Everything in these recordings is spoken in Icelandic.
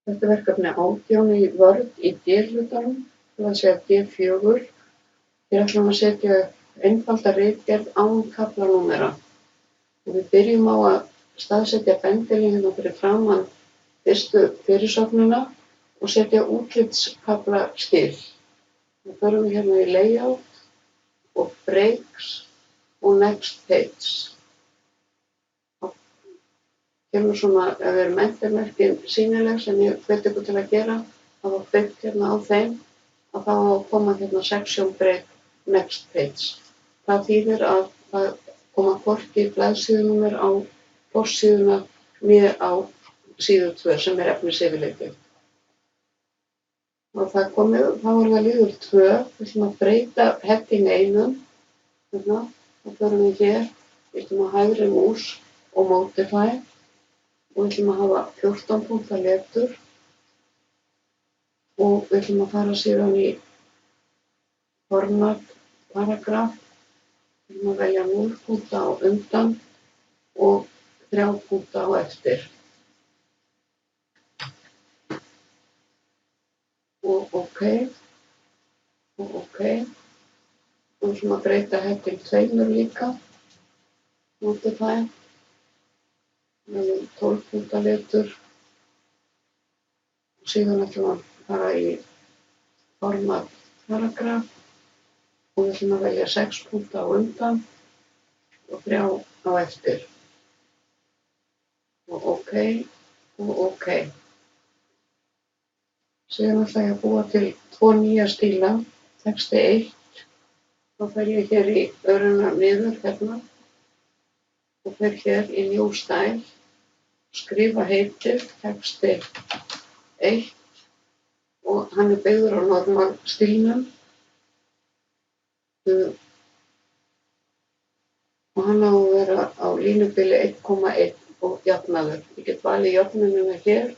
Þetta er verkefni 18 í Word í D-hlutanum, það að segja D4. Hér ætlum við að setja upp einfalda ritgerð án kaflanúmera. Og við byrjum á að staðsetja bendilinn hérna fyrir framan fyrstu fyrirsögnina og setja útlitskafla skil. Við förum hérna í Layout og Breaks og Next Page. Kemur svona, ef við erum entermerkin sýnileg sem ég hvet ykkur til að gera, þá var kveikt hérna á þeim, að þá koma hérna Section Break Next Page. Það þýðir að það koma hvorki blaðsíðunúmer á forsíðuna né á síðu 2 sem er efnisyfirlitið. Og það komið, þá er það liður 2, við ætlum að breyta heading 1, hérna, þá förum við hér, við ætlum að hægri mús og Modify, og við ætlum að hafa 14 punkta letur og við ætlum að fara síðan í format paragraf, við ætlum að velja 0 punkta á undan og 3 punkta á eftir. Og OK, og OK, og við ætlum að breyta heading 2 líka, Modify. Við höfum 12 punkta letur og síðan ætlum við að fara í format paragraf og við ætlum að velja 6 punkta á undan og 3 á eftir. Og OK, og OK. Síðan ætla ég að búa til 2 nýja stíla, texti 1, þá fer ég hér í öruna niður hérna og fer hér í New Style, skrifa heitið, texti 1 og hann er byggður á normal stílnum og hann á að vera á línubili 1,1 og jafnaður. Ég get valið jöfnunina hér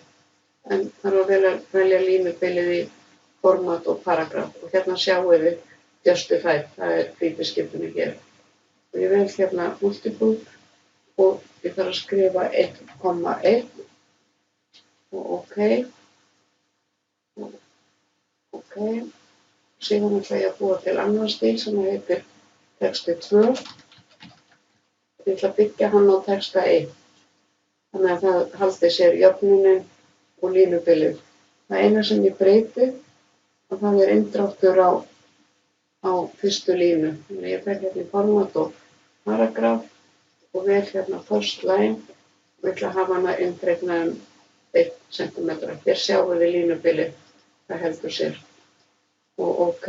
en þarf að velja línubilið í format og paragraf og hérna sjáum við Justify, það er flýtiskiptunni hér. Og ég vel hérna multiple og ég þarf að skrifa 1,1 og OK, og OK. Síðan ætla ég að búa til annan stíl sem heitir texti 2. Ég ætla að byggja hann á texta 1. Þannig að það haldi sér jöfnunin og línubilið. Það eina sem ég breyti, að það er inndráttur á fyrstu línu. Þannig að ég fer hérna í format og paragraf og vel hérna first line og ég ætla að hafa hana inndregna 1 cm. Hér sjáum við línubilið, það heldur sér og OK.